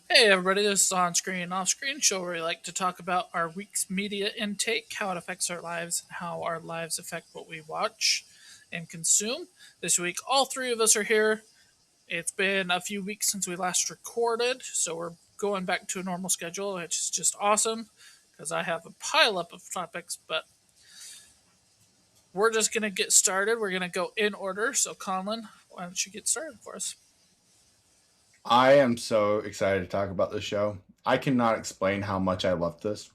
Hey everybody, this is On Screen Off Screen show where we like to talk about our week's media intake, how it affects our lives, and how our lives affect what we watch and consume. This week, all three of us are here. It's been a few weeks since we last recorded, so we're going back to a normal schedule, which is just awesome because I have a pile up of topics, but we're just going to get started. We're going to go in order. So, Conlon, why don't you get started for us? I am so excited to talk about this show. I cannot explain how much I love this.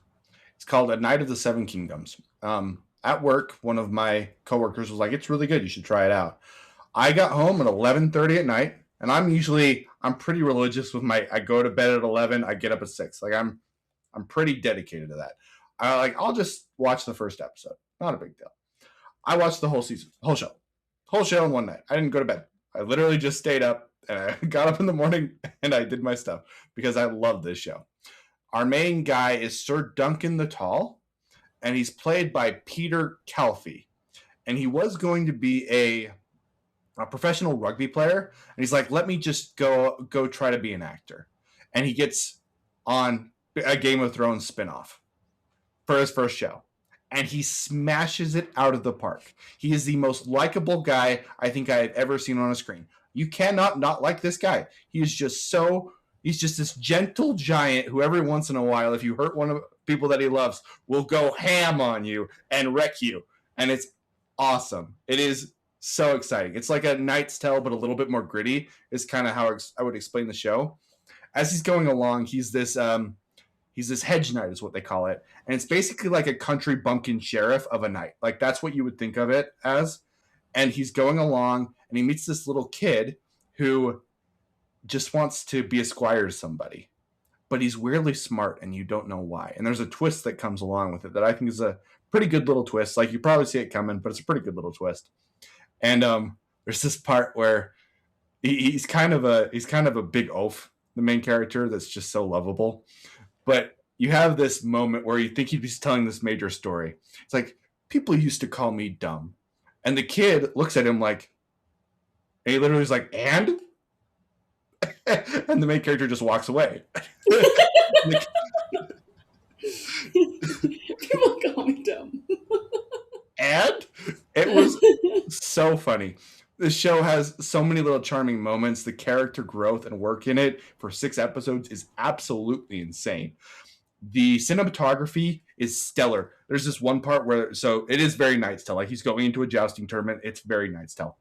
It's called A Night of the Seven Kingdoms. At work, one of my coworkers was like, "It's really good. You should try it out." I got home at 11:30 at night, and I'm pretty religious with my. I go to bed at 11. I get up at 6. I'm pretty dedicated to that. I'll just watch the first episode. Not a big deal. I watched the whole season, whole show in one night. I didn't go to bed. I literally just stayed up and I got up in the morning and I did my stuff because I love this show. Our main guy is Sir Duncan the Tall, and he's played by Peter Calfee. And he was going to be a professional rugby player, and he's like, "Let me just go try to be an actor." And he gets on a Game of Thrones spinoff for his first show, and he smashes it out of the park. He is the most likable guy I think I've ever seen on a screen. You cannot not like this guy. He is just so he's just this gentle giant who every once in a while, if you hurt one of the people that he loves, will go ham on you and wreck you. And it's awesome. It is so exciting. It's like a Knight's Tale, but a little bit more gritty, is kind of how I would explain the show. As he's going along, he's this hedge knight is what they call it, and it's basically like a country bumpkin sheriff of a knight. Like that's what you would think of it as. And he's going along and he meets this little kid who just wants to be a squire to somebody, but he's weirdly smart and you don't know why. And there's a twist that comes along with it that I think is a pretty good little twist. Like you probably see it coming, but it's a pretty good little twist. And there's this part where he's kind of a big oaf, the main character that's just so lovable. But you have this moment where you think he's telling this major story. It's like, people used to call me dumb. And the kid looks at him like, and he literally is like, and? And the main character just walks away. People call me dumb. And it was so funny. This show has so many little charming moments. The character growth and work in it for 6 episodes is absolutely insane. The cinematography is stellar. There's this one part where, so it is very Knight's Tale. Like he's going into a jousting tournament. It's very Knight's Tale.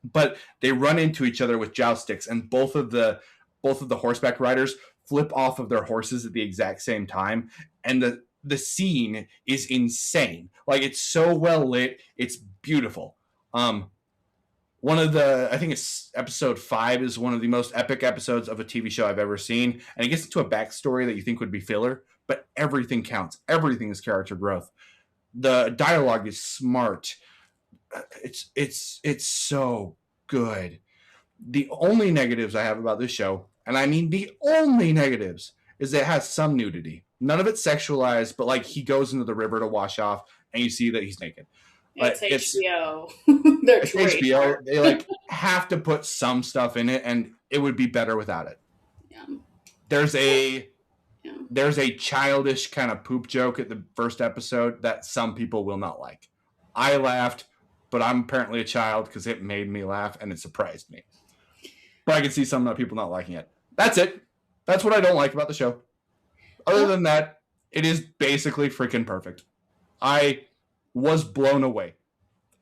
But they run into each other with joust sticks, and both of the horseback riders flip off of their horses at the exact same time, and the scene is insane. Like it's so well lit, it's beautiful. One of the I think it's episode 5 is one of the most epic episodes of a TV show I've ever seen, and it gets into a backstory that you think would be filler, but everything counts. Everything is character growth. The dialogue is smart. It's so good. The only negatives I have about this show, and I mean the only negatives, is that it has some nudity. None of it's sexualized, but like he goes into the river to wash off, and you see that he's naked. It's But HBO. They're it's great. HBO. They like have to put some stuff in it, and it would be better without it. Yeah. There's a Yeah. there's a childish kind of poop joke at the first episode that some people will not like. I laughed, but I'm apparently a child because it made me laugh and it surprised me. But I can see some people not liking it. That's it. That's what I don't like about the show. Other than that, it is basically freaking perfect. I was blown away.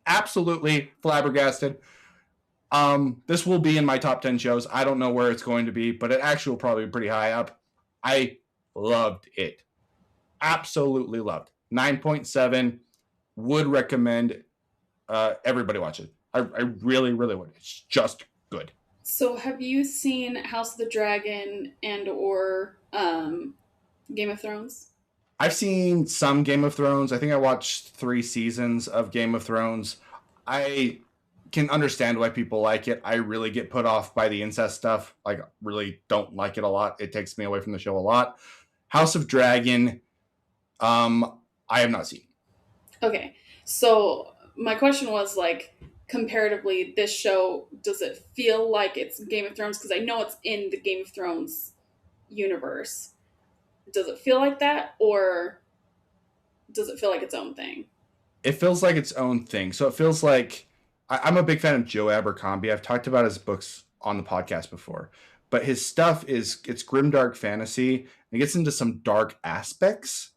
Absolutely flabbergasted. This will be in my top 10 shows. I don't know where it's going to be, but it actually will probably be pretty high up. I loved it. Absolutely loved. 9.7. Would recommend everybody watch it. I really, really would. It's just good. So, have you seen House of the Dragon and or Game of Thrones? I've seen some Game of Thrones. I think I watched 3 seasons of Game of Thrones. I can understand why people like it. I really get put off by the incest stuff. Like, really don't like it a lot. It takes me away from the show a lot. House of Dragon, I have not seen. Okay, so my question was like, comparatively, this show, does it feel like it's Game of Thrones? Because I know it's in the Game of Thrones. universe. Does it feel like that, or does it feel like its own thing? It feels like its own thing. So it feels like I'm a big fan of Joe Abercrombie. I've talked about his books on the podcast before, but his stuff is it's grimdark fantasy. And it gets into some dark aspects.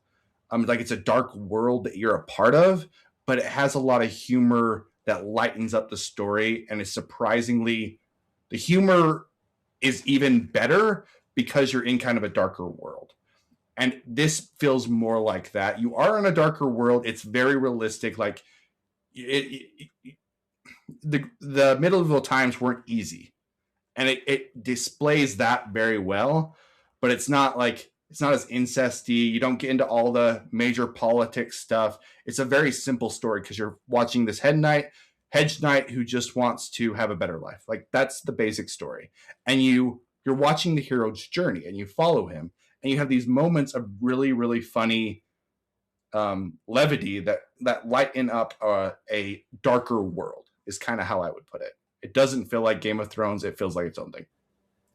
Like it's a dark world that you're a part of, but it has a lot of humor that lightens up the story, and is surprisingly the humor is even better because you're in kind of a darker world. And this feels more like that. You are in a darker world. It's very realistic. Like the medieval times weren't easy, and it displays that very well. But it's not as incesty. You don't get into all the major politics stuff. It's a very simple story because you're watching this hedge knight who just wants to have a better life. Like that's the basic story, and you're watching the hero's journey, and you follow him, and you have these moments of really really funny levity that lighten up a darker world is kind of how I would put it. It doesn't feel like Game of Thrones. It feels like its own thing.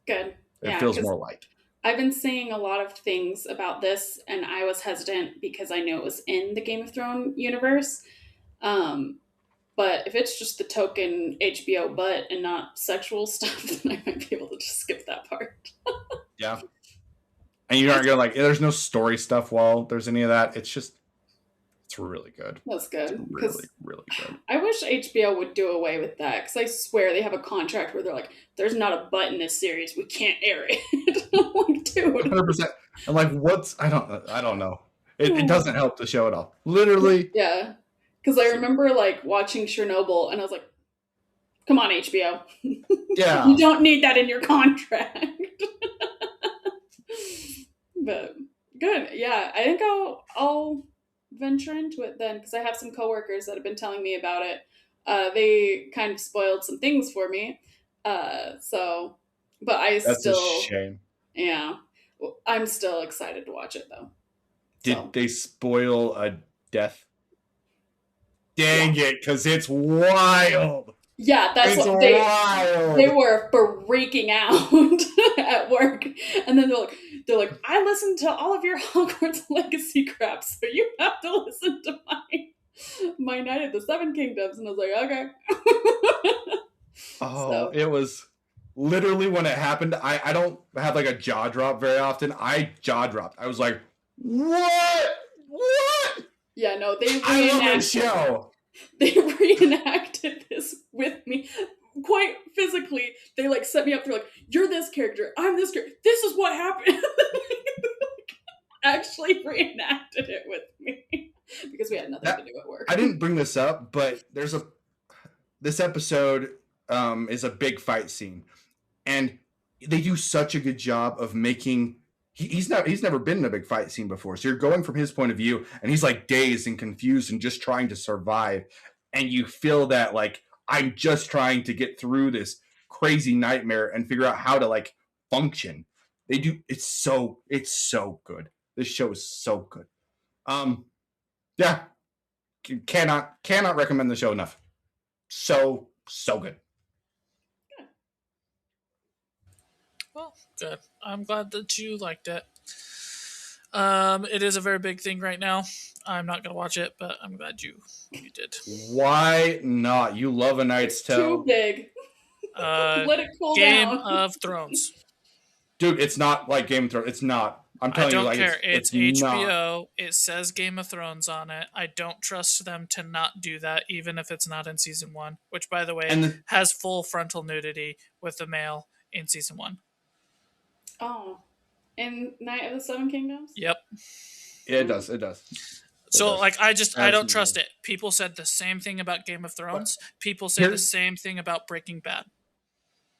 Good. It Yeah, feels because more light. I've been seeing a lot of things about this, and I was hesitant because I knew it was in the Game of Thrones universe. Um, but if it's just the token HBO butt and not sexual stuff, then I might be able to just skip that part. Yeah. And you aren't gonna like there's no story stuff while there's any of that. It's really good. That's It's good. really, Because really good. I wish HBO would do away with that. Because I swear they have a contract where they're like, there's not a butt in this series. We can't air it. I'm like, dude. 100%. I'm like, I don't know. It doesn't help the show at all. Literally. Yeah. Because I remember like watching Chernobyl and I was like, come on, HBO. Yeah. You don't need that in your contract. But good. Yeah. I think I'll venture into it then because I have some coworkers that have been telling me about it. They kind of spoiled some things for me. So, but I That's a still, shame. yeah, I'm still excited to watch it though. Did So, they spoil a death? yeah. Dang it, because it's wild. Yeah, that's It's what wild. they were freaking out at work, and then they're like, I listened to all of your Hogwarts Legacy crap, so you have to listen to my Night of the Seven Kingdoms, and I was like, okay. Oh, So it was literally when it happened. I don't have like a jaw drop very often. I jaw dropped. I was like, what? What? yeah, no, I love this show. they reenacted this with me quite physically. They like set me up. They're like, you're this character, I'm this character, this is what happened. Actually reenacted it with me because we had nothing to do at work. I didn't bring this up, but this episode is a big fight scene, and they do such a good job of making. He's never been in a big fight scene before, so you're going from his point of view, and he's like dazed and confused and just trying to survive, and you feel that like I'm just trying to get through this crazy nightmare and figure out how to like function. They do it's so good. This show is so good. Yeah, cannot recommend the show enough. So good. Well, good. I'm glad that you liked it. It is a very big thing right now. I'm not gonna watch it, but I'm glad you did. Why not? You love A Knight's It's Tale. too big. Let it cool Game down. of Thrones. Dude, it's not like Game of Thrones. It's not. I'm I telling you, don't like care. it's HBO. not. It says Game of Thrones on it. I don't trust them to not do that, even if it's not in season 1. Which, by the way, And has full frontal nudity with the male in season 1. Oh, in Night of the Seven Kingdoms. Yep. yeah, it does. It does. So, does. like, I don't Absolutely. trust it. People said the same thing about Game of Thrones. People say the Here's- same thing about Breaking Bad.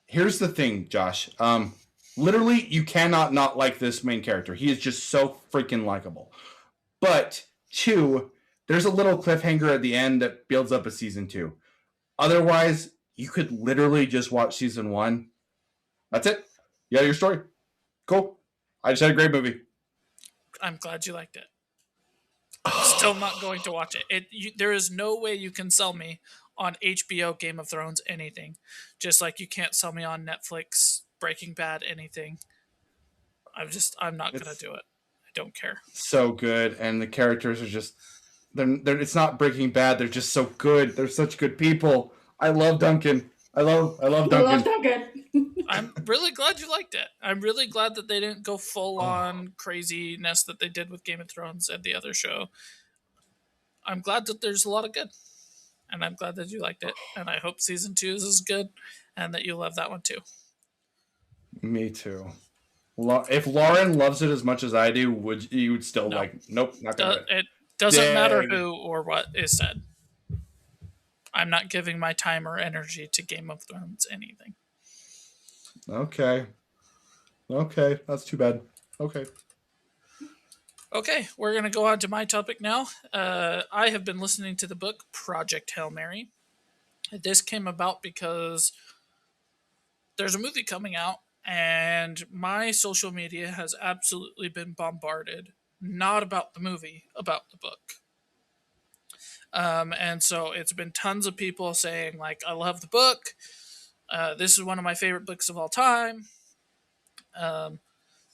Here's the thing, Josh. Literally, you cannot not like this main character. He is just so freaking likable. But 2, there's a little cliffhanger at the end that builds up a season 2. Otherwise, you could literally just watch season 1. That's it. You got your story. Cool. I just had a great movie. I'm glad you liked it. Still not going to watch it. There is no way you can sell me on HBO Game of Thrones anything. Just like you can't sell me on Netflix Breaking Bad anything. I'm not gonna It's do it. I don't care. so good, and the characters are just they're it's not Breaking Bad. They're just so good. They're such good people. I love Duncan. I love I love Duncan. Duncan. I'm really glad you liked it. I'm really glad that they didn't go full Oh, on craziness that they did with Game of Thrones and the other show. I'm glad that there's a lot of good, and I'm glad that you liked it. And I hope season 2 is as good, and that you love that one too. me too. If Lauren loves it as much as I do, would you would still No, like? Nope, not gonna do it. it doesn't matter Dang. who or what is said. I'm not giving my time or energy to Game of Thrones anything. Okay. Okay, that's too bad. Okay. Okay, we're going to go on to my topic now. I have been listening to the book Project Hail Mary. This came about because there's a movie coming out, and my social media has absolutely been bombarded, not about the movie, about the book. And so it's been tons of people saying, like, I love the book. This is one of my favorite books of all time. Um,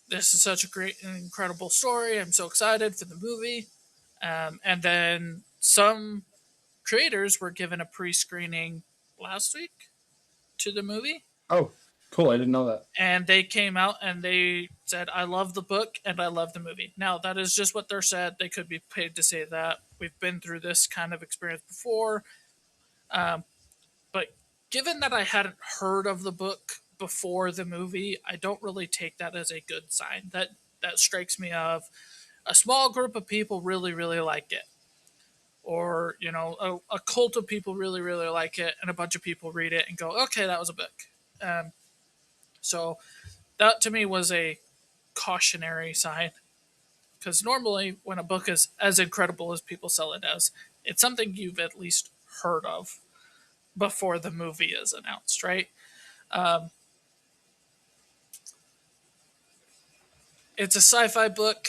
this is such a great and incredible story. I'm so excited for the movie. And then some creators were given a pre screening last week to the movie. Oh, cool. I didn't know that. And they came out and they said, I love the book and I love the movie. Now, that is just what they're said. They could be paid to say that. We've been through this kind of experience before. Um, but given that I hadn't heard of the book before the movie, I don't really take that as a good sign. That strikes me of a small group of people really, really like it. Or, a cult of people really, really like it, and a bunch of people read it and go, okay, that was a book. So that to me was a cautionary sign. Because normally, when a book is as incredible as people sell it as, it's something you've at least heard of before the movie is announced, right? Um, it's a sci fi book,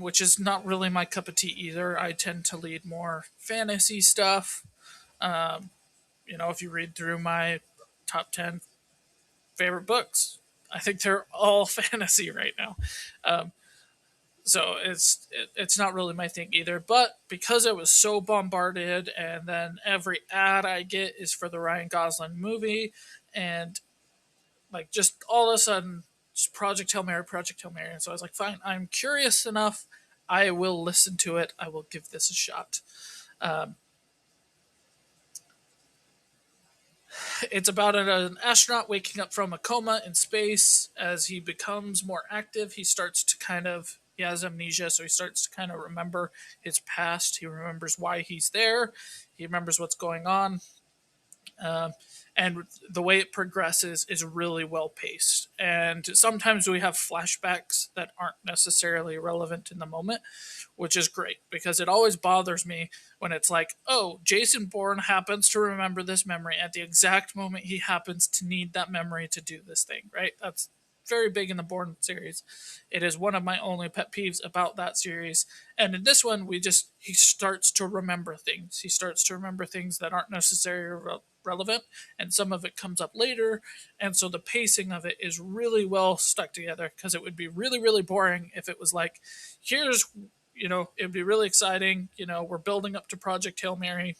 which is not really my cup of tea either. I tend to lead more fantasy stuff. Um, if you read through my top 10 favorite books, I think they're all fantasy right now. Um, so it's not really my thing either. But because it was so bombarded, and then every ad I get is for the Ryan Gosling movie, and like just all of a sudden, just Project Hail Mary, Project Hail Mary. And so I was like, fine, I'm curious enough. I will listen to it. I will give this a shot. Um, it's about an astronaut waking up from a coma in space. As he becomes more active, he has amnesia, so he starts to kind of remember his past. He remembers why he's there. He remembers what's going on. Um, and the way it progresses is really well paced. And sometimes we have flashbacks that aren't necessarily relevant in the moment, which is great because it always bothers me when it's like, oh, Jason Bourne happens to remember this memory at the exact moment he happens to need that memory to do this thing, right? That's very big in the Bourne series. It is one of my only pet peeves about that series. And in this one, he starts to remember things. He starts to remember things that aren't necessarily relevant, and some of it comes up later. And so the pacing of it is really well stuck together because it would be really, really boring if it was like, here's, it'd be really exciting. We're building up to Project Hail Mary.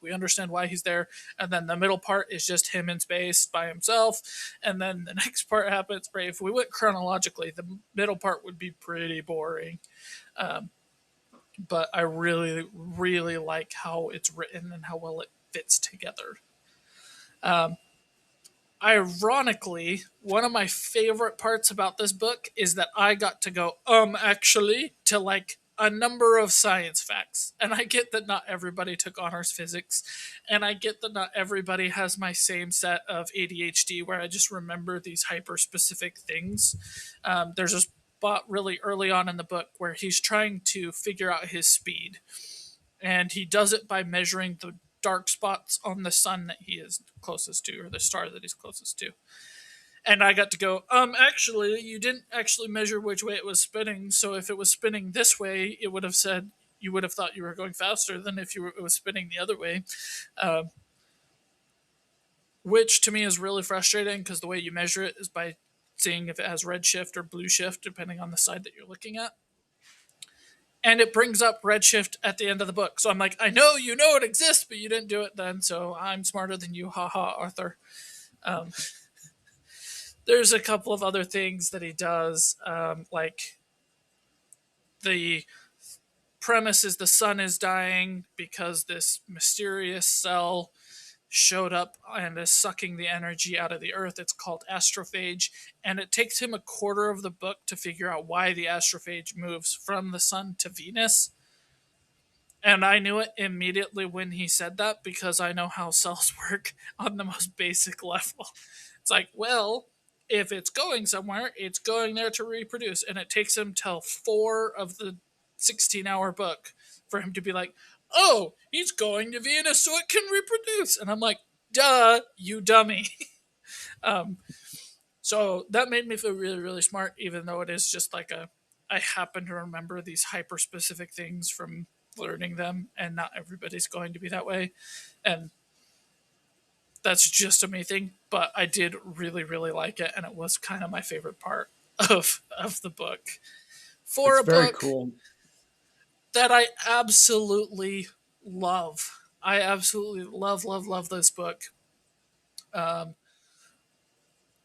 We understand why he's there. And then the middle part is just him in space by himself. And then the next part happens. Right? If we went chronologically, the middle part would be pretty boring. Um, but I really, really like how it's written and how well it fits together. Um, Ironically, one of my favorite parts about this book is that I got to go, actually, to like a number of science facts. And I get that not everybody took honors physics. And I get that not everybody has my same set of ADHD where I just remember these hyper specific things. There's a spot really early on in the book where he's trying to figure out his speed. And he does it by measuring the dark spots on the sun that he is closest to, or the star that he's closest to. And I got to go, actually, you didn't actually measure which way it was spinning. So if it was spinning this way, it would have said you would have thought you were going faster than if it was spinning the other way. Which to me is really frustrating because the way you measure it is by seeing if it has redshift or blue shift, depending on the side that you're looking at. And it brings up redshift at the end of the book. So I'm like, I know you know it exists, but you didn't do it then, so I'm smarter than you. Haha, Arthur. Um, there's a couple of other things that he does, like the premise is the sun is dying because this mysterious cell showed up and is sucking the energy out of the earth. It's called astrophage, and it takes him a quarter of the book to figure out why the astrophage moves from the sun to Venus. And I knew it immediately when he said that because I know how cells work on the most basic level. It's like, well, if it's going somewhere, it's going there to reproduce. And it takes him till 4 of the 16-hour book for him to be like, oh, he's going to Venus so it can reproduce. And I'm like, duh, you dummy. um, so that made me feel really, really smart, even though it is just like I happen to remember these hyper specific things from learning them, and not everybody's going to be that way. And that's just a me thing, but I did really, really like it, and it was kind of my favorite part of the book. For It's a very book cool. that I absolutely love. I absolutely love, love, love this book. Um,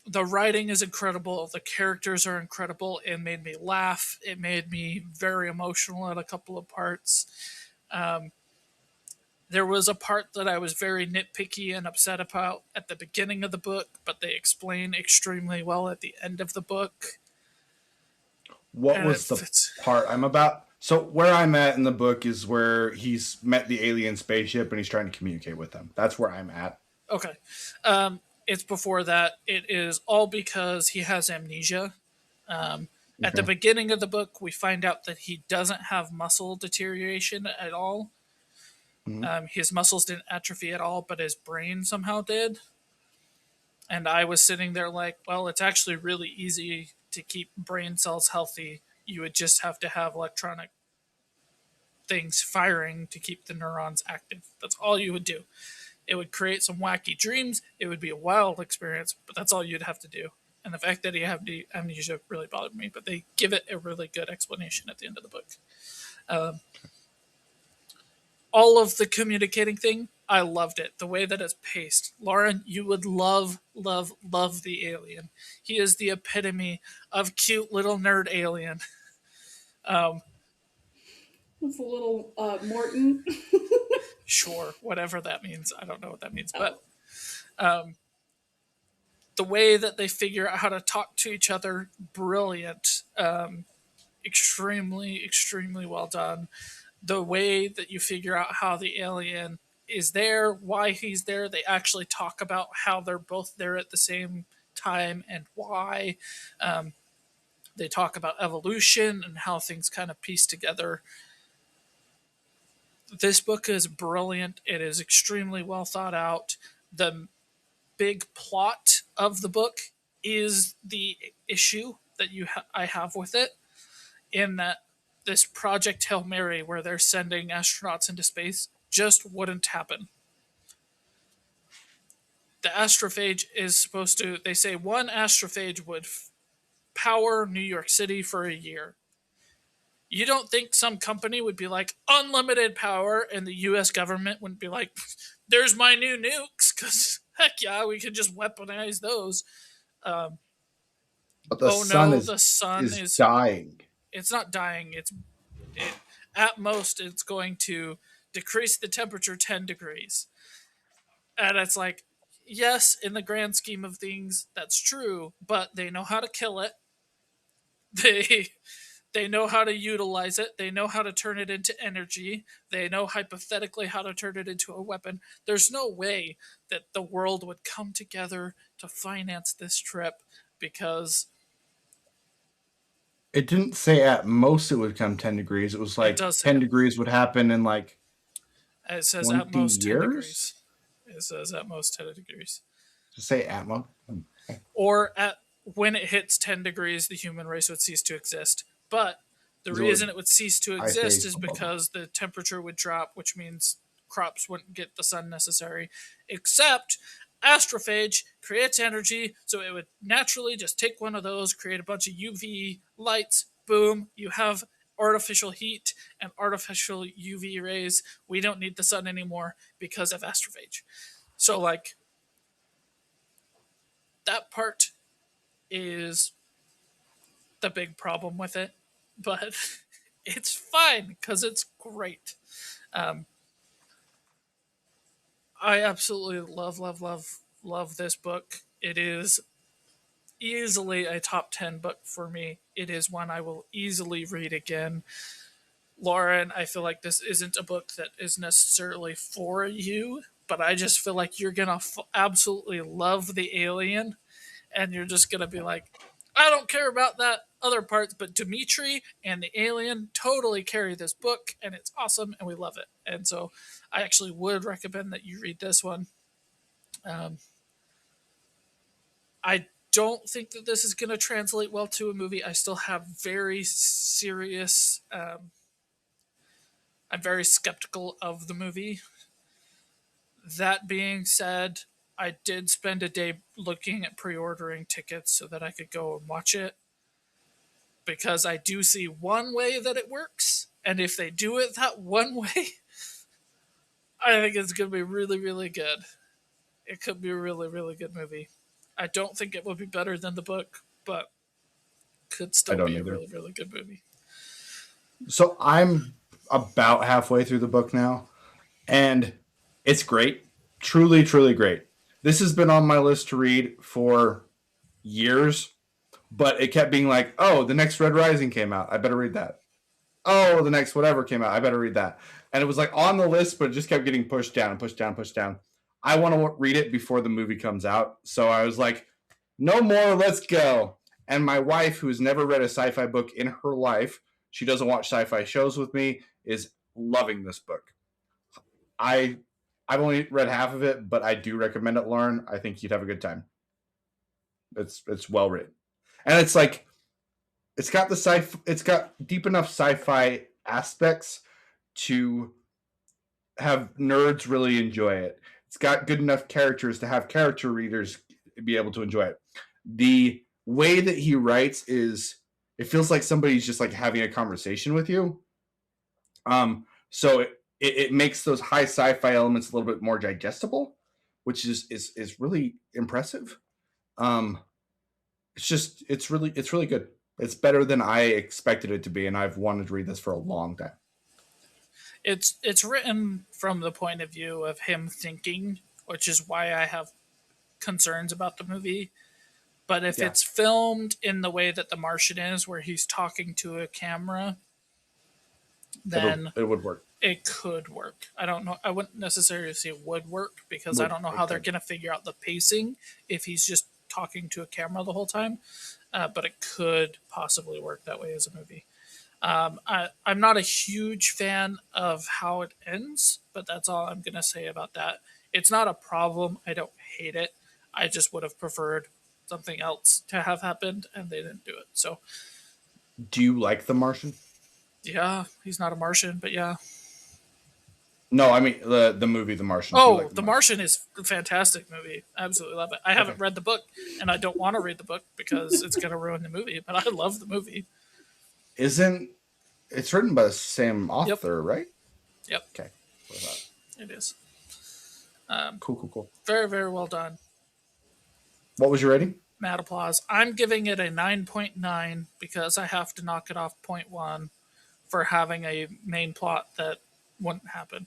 the writing is incredible. The characters are incredible. It made me laugh. It made me very emotional at a couple of parts. Um, there was a part that I was very nitpicky and upset about at the beginning of the book, but they explain extremely well at the end of the book. What And it was the fits. part I'm about? So where I'm at in the book is where he's met the alien spaceship and he's trying to communicate with them. That's where I'm at. Okay. It's before that. It is all because he has amnesia. At the Okay. beginning of the book, we find out that he doesn't have muscle deterioration at all. Mhm. His muscles didn't atrophy at all, but his brain somehow did. And I was sitting there like, well, it's actually really easy to keep brain cells healthy. You would just have to have electronic things firing to keep the neurons active. That's all you would do. It would create some wacky dreams. It would be a wild experience, but that's all you'd have to do. And the fact that he had the amnesia really bothered me, but they give it a really good explanation at the end of the book. Um, all of the communicating thing, I loved it. The way that it's paced. Lauren, you would love, love, love the alien. He is the epitome of cute little nerd alien. Um, It's a little Morton. sure, whatever that means. I don't know what that means, Oh, but um, the way that they figure out how to talk to each other, brilliant. Extremely, extremely well done. The way that you figure out how the alien is there, why he's there, they actually talk about how they're both there at the same time and why. Um, they talk about evolution and how things kind of piece together. This book is brilliant. It is extremely well thought out. The big plot of the book is the issue that I have with it, in that this Project Hail Mary, where they're sending astronauts into space, just wouldn't happen. The astrophage is supposed to, they say one astrophage would power New York City for a year. You don't think some company would be like, unlimited power, and the US government wouldn't be like, there's my new nukes, because heck yeah, we could just weaponize those. Um, But the oh sun no, is the sun is is, dying. it's not dying. At most, it's going to decrease the temperature 10 degrees. And it's like, yes, in the grand scheme of things, that's true, but they know how to kill it. They they know how to utilize it. They know how to turn it into energy. They know hypothetically how to turn it into a weapon. There's no way that the world would come together to finance this trip because It didn't say at most it would come 10 degrees. It was it like does say 10 at degrees would happen in like it says at 20 most 10 years? degrees. It says at most 10 degrees. To say at most. Or at when it hits 10 degrees, the human race would cease to exist. But the So reason it would cease to ice age exist is above. because the temperature would drop, which means crops wouldn't get the sun necessary. Except Astrophage creates energy, so it would naturally just take one of those, create a bunch of UV lights, boom, you have artificial heat and artificial UV rays. We don't need the sun anymore because of astrophage. So, like, that part is the big problem with it, but it's fine because it's great. Um, I absolutely love this book. It is easily a top 10 book for me. It is one I will easily read again. Lauren, I feel like this isn't a book that is necessarily for you, but I just feel like you're going to absolutely love the alien, and you're just going to be like, I don't care about that other parts, but Dimitri and the alien totally carry this book, and it's awesome, and we love it. And so I actually would recommend that you read this one. Um, I don't think that this is going to translate well to a movie. I still have very serious. I'm very skeptical of the movie. That being said, I did spend a day looking at pre ordering tickets so that I could go and watch it because I do see one way that it works. And if they do it that one way, I think it's going to be really, really good. It could be a really, really good movie. I don't think it will be better than the book, but could I still don't be a either. really, really good movie. So I'm about halfway through the book now, and it's great. Truly, truly great. This has been on my list to read for years, but it kept being like, oh, the next Red Rising came out. I better read that. Oh, the next whatever came out. I better read that. And it was like on the list, but it just kept getting pushed down and pushed down, pushed down. I want to read it before the movie comes out. So I was like, no more, let's go. And my wife, who's never read a sci-fi book in her life, she doesn't watch sci-fi shows with me, is loving this book. I've only read half of it, but I do recommend it, Lauren. I think you'd have a good time. It's well written. And it's like it's got deep enough sci-fi aspects to have nerds really enjoy it. It's got good enough characters to have character readers be able to enjoy it. The way that he writes is it feels like somebody's just like having a conversation with you. So it makes those high sci-fi elements a little bit more digestible, which is really impressive. It's really good. It's better than I expected it to be, and I've wanted to read this for a long time. It's written from the point of view of him thinking, which is why I have concerns about the movie. But if Yeah. it's filmed in the way that The Martian is, where he's talking to a camera, then It would work. it could work. I don't know. I wouldn't necessarily say it would work because I don't know how they're going to figure out the pacing if he's just talking to a camera the whole time. But it could possibly work that way as a movie. I'm not a huge fan of how it ends, but that's all I'm going to say about that. It's not a problem. I don't hate it. I just would have preferred something else to have happened, and they didn't do it. So, Do you like The Martian? yeah, he's not a Martian, but yeah. No, I mean the movie The Martian. Do you Oh, like The Martian is a fantastic movie. I absolutely love it. I haven't read the book, and I don't want to read the book because it's going to ruin the movie, but I love the movie. Isn't it's written by the same author, right? Yep, Okay. What about it? it is. Cool. Very, very well done. What was your rating? Mad applause. I'm giving it a 9.9 because I have to knock it off 0.1 for having a main plot that wouldn't happen.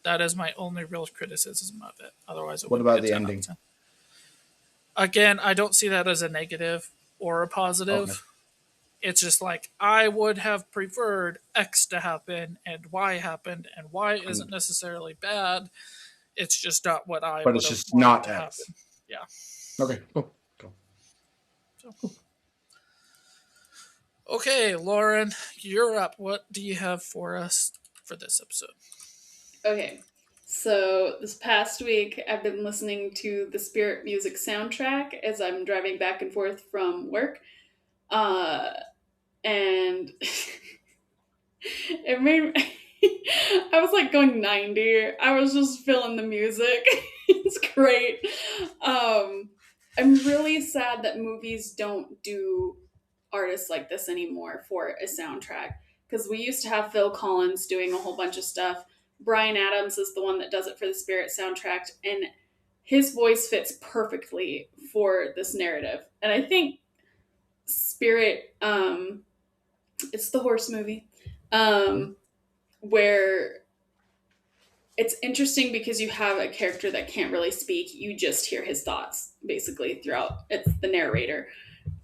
That is my only real criticism of it. Otherwise, it What would about be a the 10 out of ending? 10. Again, I don't see that as a negative or a positive. Okay. It's just like I would have preferred X to happen and Y happened, and Y isn't necessarily bad. It's just not what I But would it's have just wanted not to X. happen. Yeah. Okay. Cool. So. Okay, Lauren, you're up. What do you have for us for this episode? Okay, so this past week I've been listening to the Spirit Music soundtrack as I'm driving back and forth from work. And it made me, I was like going 90. I was just feeling the music. It's great. I'm really sad that movies don't do artists like this anymore for a soundtrack, because we used to have Phil Collins doing a whole bunch of stuff. Brian Adams is the one that does it for the Spirit soundtrack, and his voice fits perfectly for this narrative. And I think Spirit, it's the horse movie, where it's interesting because you have a character that can't really speak. You just hear his thoughts basically throughout. It's the narrator.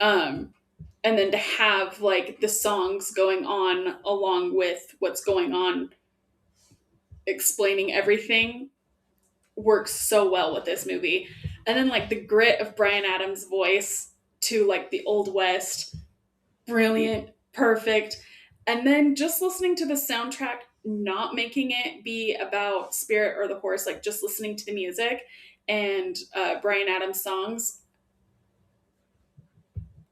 Um, and then to have like the songs going on along with what's going on, explaining everything, works so well with this movie. And then like the grit of Brian Adams' voice to like the Old West, brilliant, perfect. And then just listening to the soundtrack, not making it be about Spirit or the horse, like just listening to the music and Brian Adams songs.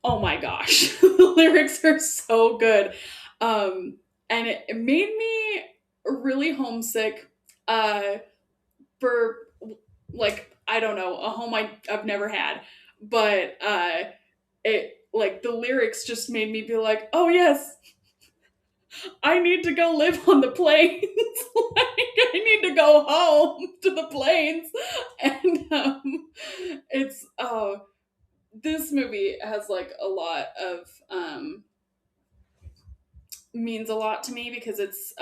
Oh my gosh, the lyrics are so good. And it made me really homesick for, like, I don't know, a home I've never had. But it, like, the lyrics just made me be like, oh yes, I need to go live on the plains. Like, I need to go home to the plains. And it's, this movie has like a lot of, means a lot to me, because it's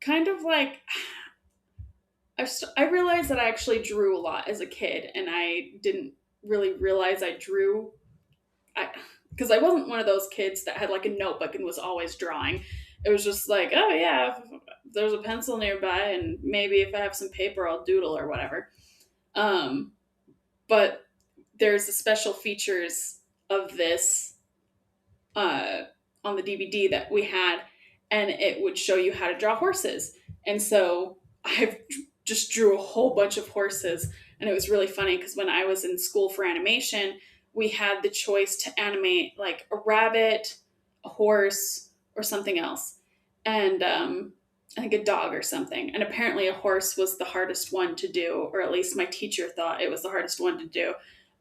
kind of like, I realized that I actually drew a lot as a kid, and I didn't really realize I drew. Because I wasn't one of those kids that had like a notebook and was always drawing. It was just like, oh yeah, if there's a pencil nearby, and maybe if I have some paper, I'll doodle or whatever. Um, but there's the special features of this uh, on the DVD that we had, and it would show you how to draw horses. And so I just drew a whole bunch of horses, and it was really funny because when I was in school for animation, we had the choice to animate like a rabbit, a horse, or something else, and I think a dog or something. And apparently, a horse was the hardest one to do, or at least my teacher thought it was the hardest one to do.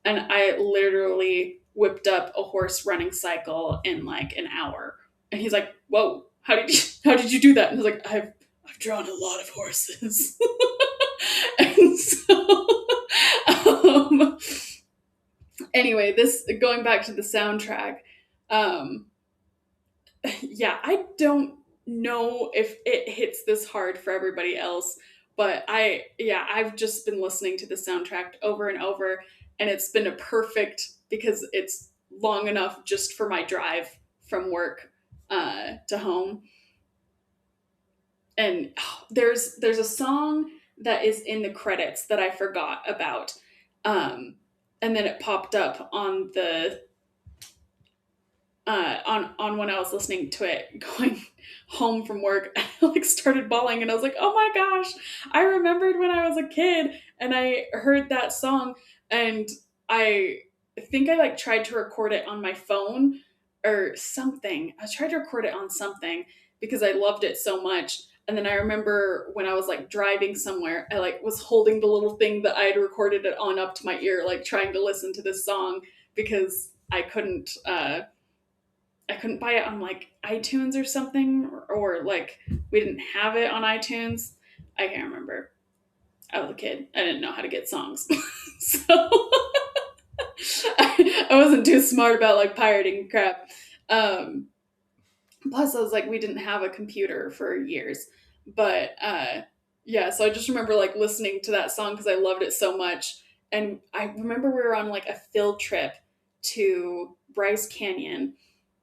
And I literally whipped up a horse running cycle in like an hour. And he's like, "Whoa, how did you do that?" And I was like, I've drawn a lot of horses." And so, um, anyway, this, going back to the soundtrack, um, yeah, I don't know if it hits this hard for everybody else, but I've just been listening to the soundtrack over and over, and it's been a perfect, because it's long enough just for my drive from work to home. And there's a song that is in the credits that I forgot about, and then it popped up on the on when I was listening to it going home from work. I like started bawling, and I was like, "Oh my gosh, I remembered when I was a kid and I heard that song." And I think I like tried to record it on my phone or something. I tried to record it on something because I loved it so much. And then I remember when I was like driving somewhere, I like was holding the little thing that I had recorded it on up to my ear, like trying to listen to this song, because I couldn't buy it on like iTunes or something, or like we didn't have it on iTunes. I can't remember. I was a kid. I didn't know how to get songs. So I wasn't too smart about like pirating crap. Plus, I was like, we didn't have a computer for years. But yeah, so I just remember like listening to that song because I loved it so much. And I remember we were on like a field trip to Bryce Canyon,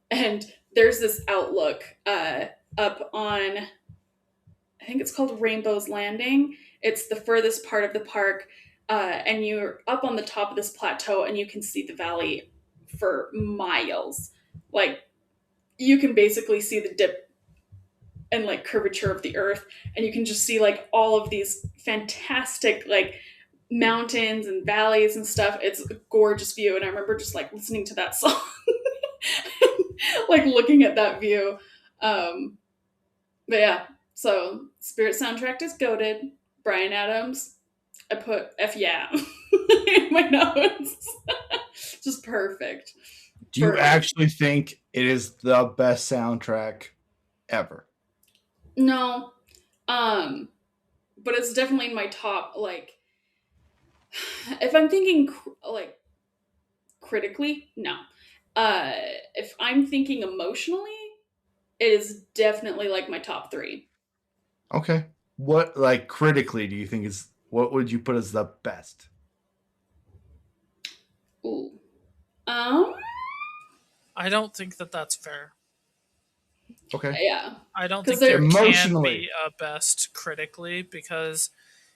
and there's this outlook up on, I think it's called Rainbow's Landing. It's the furthest part of the park, and you're up on the top of this plateau, and you can see the valley for miles. Like, you can basically see the dip and like curvature of the earth, and you can just see like all of these fantastic like mountains and valleys and stuff. It's a gorgeous view, and I remember just like listening to that song, like looking at that view. But yeah, so Spirit soundtrack is goated. Brian Adams, I put F yeah in my notes. Just perfect Do you for actually think it is the best soundtrack ever? no. Um, but it's definitely in my top. Like, if I'm thinking like critically, no. Uh, if I'm thinking emotionally, it is definitely like my top three. Okay. What, like, critically do you think is, what would you put as the best? Ooh. Um. I don't think that that's fair. Okay. Yeah. I don't Because think there they're can Emotionally. be a best critically because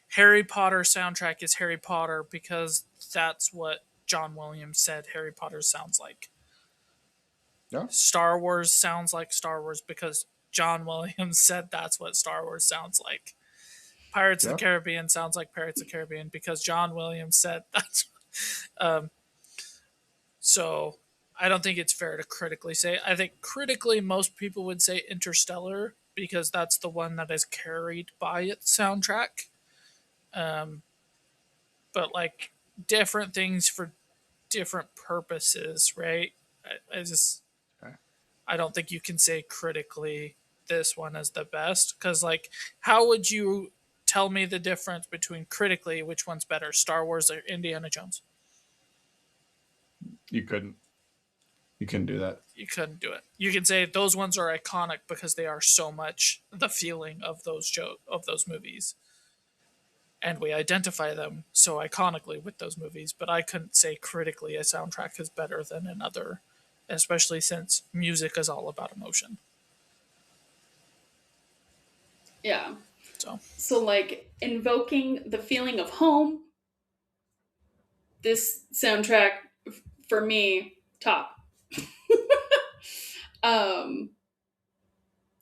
Harry Potter soundtrack is Harry Potter because that's what John Williams said Harry Potter sounds like. Yeah. Star Wars sounds like Star Wars because John Williams said that's what Star Wars sounds like. Pirates of the Yeah. Caribbean sounds like Pirates of the Caribbean because John Williams said that's. Um, so I don't think it's fair to critically say. I think critically most people would say Interstellar because that's the one that is carried by its soundtrack. Um, but like different things for different purposes, right? I just Okay. I don't think you can say critically this one is the best because like how would you tell me the difference between critically which one's better, Star Wars or Indiana Jones? You couldn't. You couldn't do that. You couldn't do it. You can say those ones are iconic because they are so much the feeling of those movies, and we identify them so iconically with those movies. But I couldn't say critically a soundtrack is better than another, especially since music is all about emotion. yeah. So So like invoking the feeling of home. This soundtrack for me top. um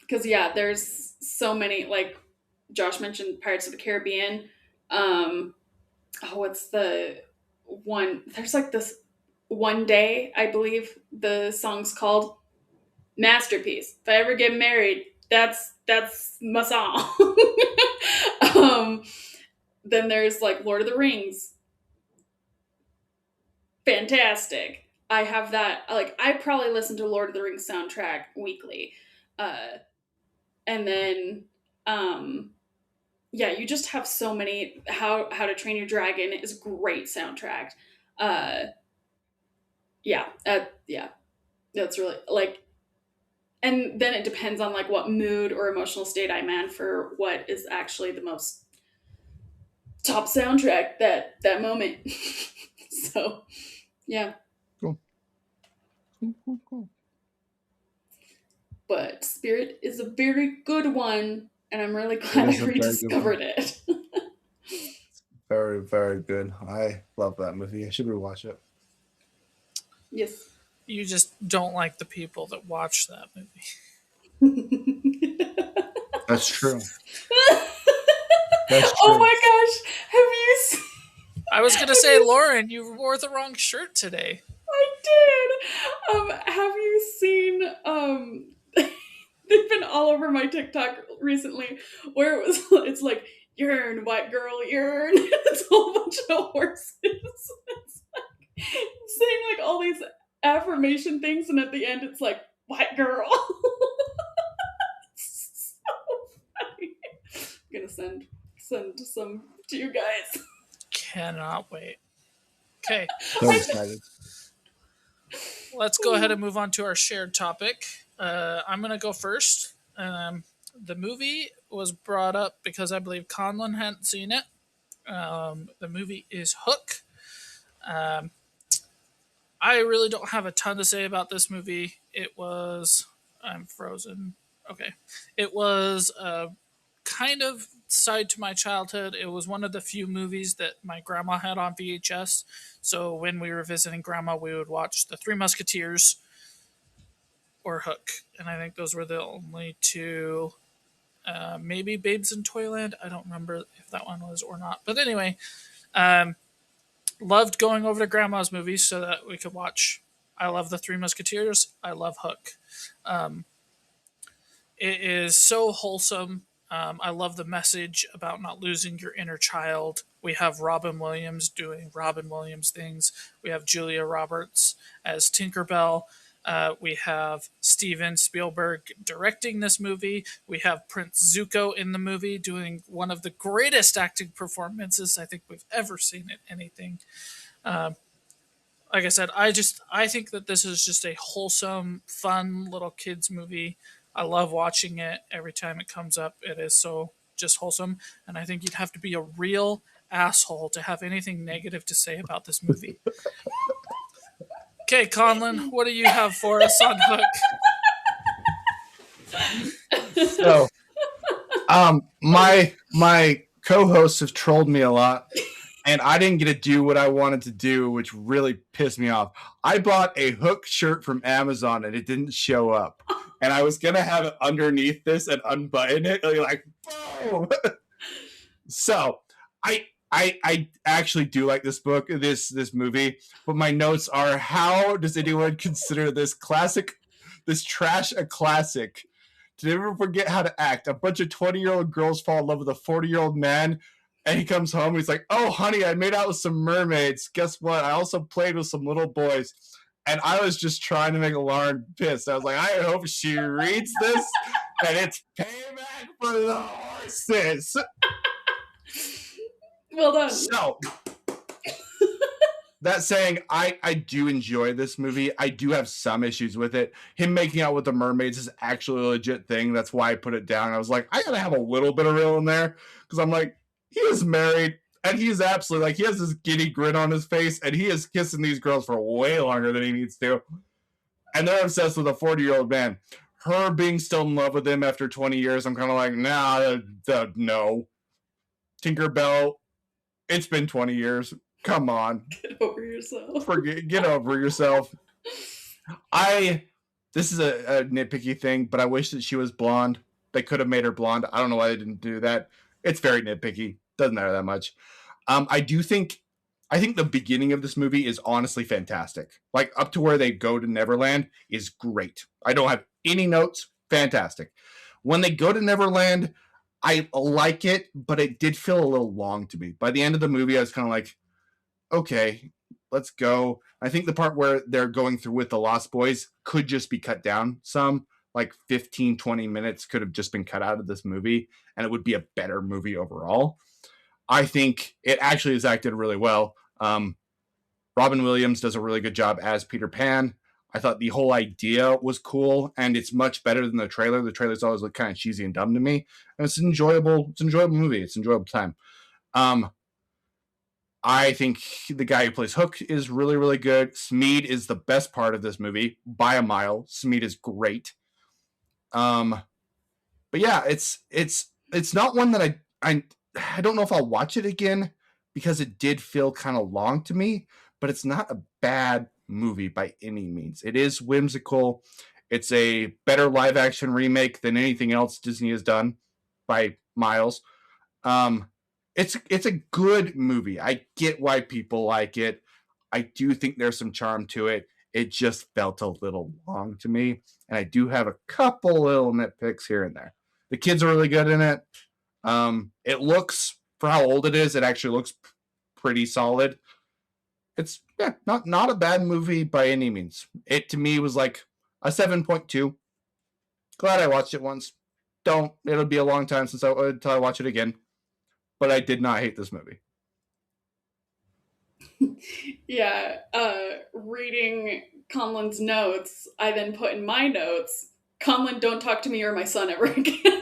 because yeah, there's so many, like Josh mentioned Pirates of the Caribbean. Um oh, what's the one, there's like this one day, I believe the song's called. Masterpiece. If I ever get married, that's my song. um then there's like Lord of the Rings. Fantastic. I have that, like I probably listen to Lord of the Rings soundtrack weekly. Uh and then um yeah, you just have so many. How to Train Your Dragon is great soundtrack. Uh yeah, that's really like, and then it depends on like what mood or emotional state I'm in for what is actually the most top soundtrack that moment. So yeah, Cool. Cool, cool, cool. but Spirit is a very good one, and I'm really It glad I is a very good one. rediscovered it. Very, very good. I love that movie. I should rewatch it. Yes. you just don't like the people that watch that movie. That's true. That's Oh true. my gosh, have you seen, I was gonna say, Lauren, you wore the wrong shirt today. I did. Have you seen they've been all over my TikTok recently where it's like yearn white girl yearn. It's a whole bunch of horses. It's like saying like all these affirmation things, and at the end it's like white girl. It's so funny. I'm gonna send some to you guys. Cannot wait. Okay, So excited. let's go ahead and move on to our shared topic. I'm going to go first. The movie was brought up because I believe Conlon hadn't seen it. The movie is Hook. Um, I really don't have a ton to say about this movie. It was. I'm frozen. Okay. It was kind of side to my childhood. It was one of the few movies that my grandma had on VHS. So when we were visiting grandma, we would watch The Three Musketeers or Hook. And I think those were the only two. Maybe Babes in Toyland. I don't remember if that one was or not. But anyway, um, loved going over to grandma's movies so that we could watch. I love The Three Musketeers. I love Hook. Um, it is so wholesome. I love the message about not losing your inner child. We have Robin Williams doing Robin Williams things. We have Julia Roberts as Tinkerbell. We have Steven Spielberg directing this movie. We have Prince Zuko in the movie doing one of the greatest acting performances I think we've ever seen in anything. Like I said, I think that this is just a wholesome, fun little kids movie. I love watching it every time it comes up. It is so just wholesome, and I think you'd have to be a real asshole to have anything negative to say about this movie. Okay, Conlon, what do you have for us on Hook? So, my co-hosts have trolled me a lot, and I didn't get to do what I wanted to do, which really pissed me off. I bought a Hook shirt from Amazon, and it didn't show up. And I was gonna have it underneath this and unbutton it, like boom. So, I actually do like this book, this movie, but my notes are: how does anyone consider this trash a classic? Did they ever forget how to act? A bunch of 20-year-old girls fall in love with a 40-year-old man, and he comes home. He's like, "Oh, honey, I made out with some mermaids. Guess what? I also played with some little boys." And I was just trying to make Lauren pissed. I was like, I hope she reads this, and it's payback for the horses. Well done. So, that saying, I do enjoy this movie. I do have some issues with it. Him making out with the mermaids is actually a legit thing. That's why I put it down. I was like, I gotta have a little bit of real in there, because I'm like, he is married, and he's absolutely, like, he has this giddy grin on his face, and he is kissing these girls for way longer than he needs to. And they're obsessed with a 40-year-old man. Her being still in love with him after 20 years, I'm kind of like, nah, no. Tinkerbell, it's been 20 years. Come on. Get over yourself. Get over yourself. This is a nitpicky thing, but I wish that she was blonde. They could have made her blonde. I don't know why they didn't do that. It's very nitpicky. Doesn't matter that much. I think the beginning of this movie is honestly fantastic. Like, up to where they go to Neverland is great. I don't have any notes. Fantastic. When they go to Neverland, I like it, but it did feel a little long to me. By the end of the movie, I was kind of like, okay, let's go. I think the part where they're going through with the Lost Boys could just be cut down some. Like 15, 20 minutes could have just been cut out of this movie, and it would be a better movie overall. I think it actually is acted really well. Robin Williams does a really good job as Peter Pan. I thought the whole idea was cool, and it's much better than the trailer. The trailers always look kind of cheesy and dumb to me, and it's an enjoyable movie. It's an enjoyable time. I think the guy who plays Hook is really, really good. Smead is the best part of this movie by a mile. Smead is great. But yeah, it's not one that I don't know if I'll watch it again, because it did feel kind of long to me, but it's not a bad movie by any means. It is whimsical. It's a better live action remake than anything else Disney has done by miles. It's a good movie. I get why people like it. I do think there's some charm to it. It just felt a little long to me, and I do have a couple little nitpicks here and there. The kids are really good in it. It looks, for how old it is, it actually looks pretty solid. It's not a bad movie by any means. It to me was like a 7.2. Glad I watched it once. It'll be a long time until I watch it again. But I did not hate this movie. Yeah, reading Conlon's notes, I then put in my notes, Conlon, don't talk to me or my son ever again.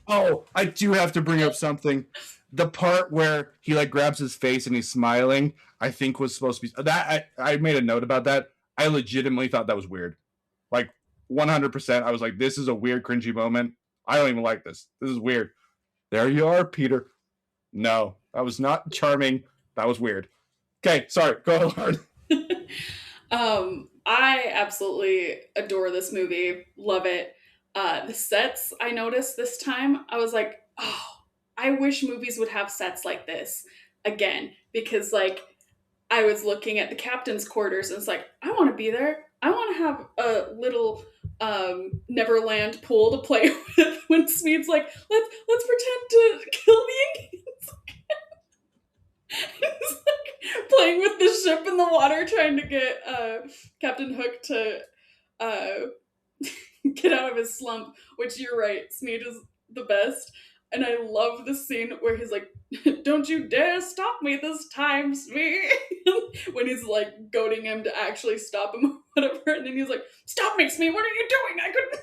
Oh, I do have to bring up something. The part where he like grabs his face and he's smiling, I think was supposed to be that. I made a note about that. I legitimately thought that was weird. Like 100%. I was like, this is a weird, cringy moment. I don't even like this. This is weird. There you are, Peter. No, that was not charming. That was weird. Okay, sorry. Go ahead, Lauren. I absolutely adore this movie. Love it. The sets I noticed this time, I was like, oh, I wish movies would have sets like this again. Because, like, I was looking at the captain's quarters and it's like, I want to be there. I want to have a little Neverland pool to play with when Smeed's like, let's pretend to kill the Indians. He's like playing with the ship in the water, trying to get Captain Hook to uh, get out of his slump. Which you're right, Smeed is the best. And I love the scene where he's like, "Don't you dare stop me this time, Smeed!" when he's like goading him to actually stop him or whatever, and then he's like, "Stop me, Smeed! What are you doing? I couldn't."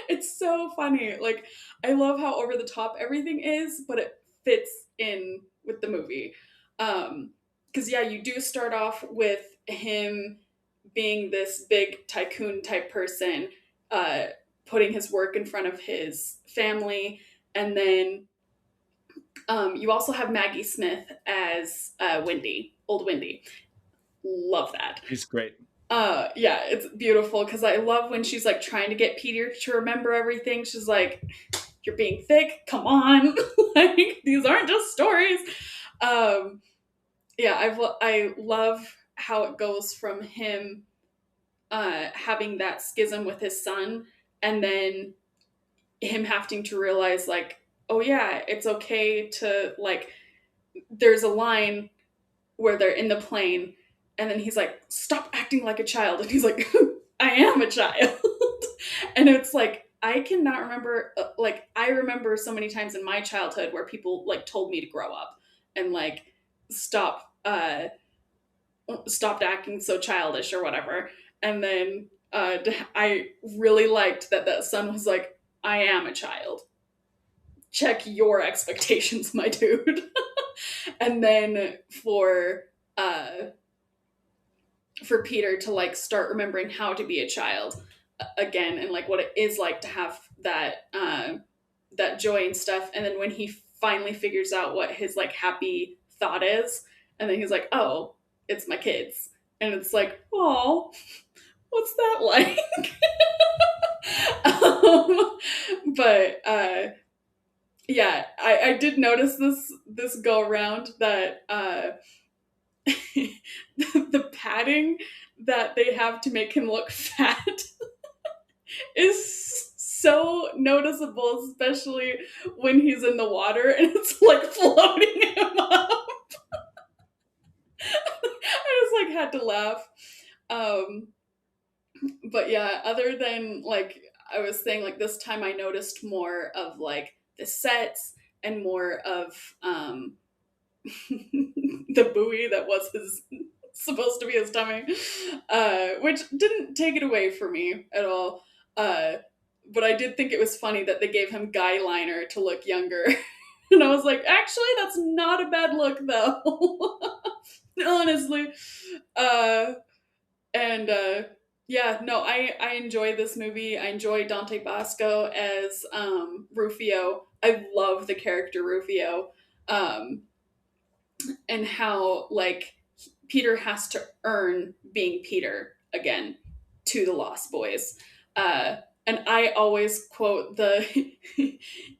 It's so funny. Like, I love how over the top everything is, but it fits in with the movie. Because yeah, you do start off with him being this big tycoon type person, uh, putting his work in front of his family, and then you also have Maggie Smith as Wendy, old Wendy. Love that. He's great. Yeah, it's beautiful because I love when she's like trying to get Peter to remember everything. She's like, "You're being thick. Come on, like these aren't just stories." Um, yeah, I love how it goes from him having that schism with his son, and then him having to realize like, oh yeah, it's okay to like. There's a line where they're in the plane, and then he's like, "Stop acting like a child," and he's like, "I am a child," and it's like I cannot remember. Like I remember so many times in my childhood where people like told me to grow up and like stop stopped acting so childish or whatever. And then I really liked that son was like, "I am a child. Check your expectations, my dude." And then uh, for Peter to like start remembering how to be a child again and like what it is like to have that joy and stuff. And then when he finally figures out what his like happy thought is, and then he's like, "Oh, it's my kids," and it's like, "Oh, what's that like?" But yeah, I did notice this go around that the padding that they have to make him look fat is so noticeable, especially when he's in the water and it's like floating him up. I just like had to laugh. Um, but yeah, other than like I was saying, like this time I noticed more of like the sets and more of the buoy that was his supposed to be his tummy, which didn't take it away for me at all. Uh, but I did think it was funny that they gave him guy liner to look younger. And I was like, actually, that's not a bad look though. Honestly. Uh, and yeah, no, I enjoy this movie. I enjoy Dante Basco as Rufio. I love the character Rufio. Um, and how like Peter has to earn being Peter again to the Lost Boys. Uh, and I always quote the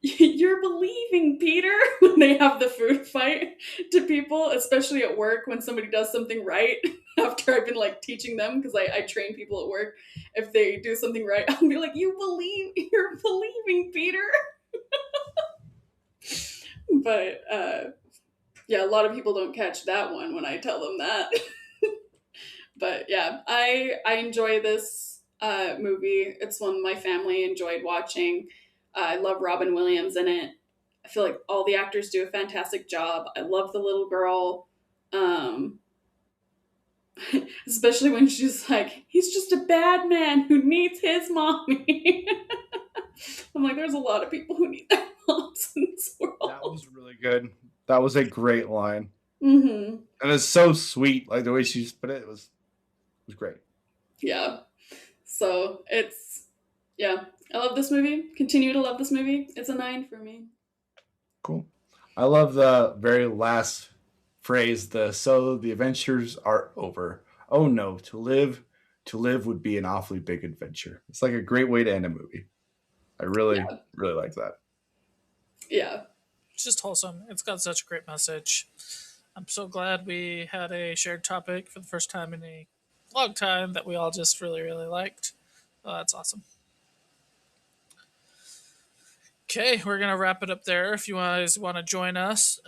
"You're believing, Peter" when they have the food fight to people, especially at work when somebody does something right. After I've been like teaching them, because I train people at work, if they do something right, I'll be like, "You're believing, Peter." But yeah, a lot of people don't catch that one when I tell them that. But yeah, I enjoy this movie. It's one my family enjoyed watching. I love Robin Williams in it. I feel like all the actors do a fantastic job. I love the little girl, um, especially when she's like, "He's just a bad man who needs his mommy." I'm like, there's a lot of people who need their moms in this That world. was really good. That was a great line. Mm-hmm. And it's so sweet, like the way she just put it, it was great. Yeah. So it's yeah. I love this movie. Continue to love this movie. It's a 9 for me. Cool. I love the very last phrase, the "so the adventures are over. Oh no, to live would be an awfully big adventure." It's like a great way to end a movie. I really, Yeah. really like that. Yeah. It's just wholesome. It's got such a great message. I'm so glad we had a shared topic for the first time in a long time that we all just really, really liked. Oh, that's awesome. Okay, we're gonna wrap it up there. If you guys want to join us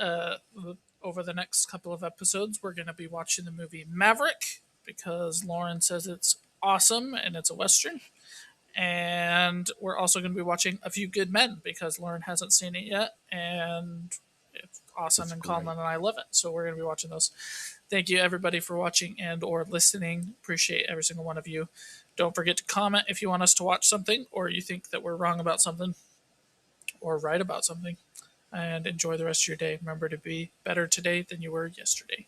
over the next couple of episodes, we're gonna be watching the movie Maverick because Lauren says it's awesome and it's a western. And we're also going to be watching A Few Good Men because Lauren hasn't seen it yet, and it's awesome, That's and great. Colin and I love it. So we're going to be watching those. Thank you everybody for watching and or listening. Appreciate every single one of you. Don't forget to comment if you want us to watch something or you think that we're wrong about something or right about something. And enjoy the rest of your day. Remember to be better today than you were yesterday.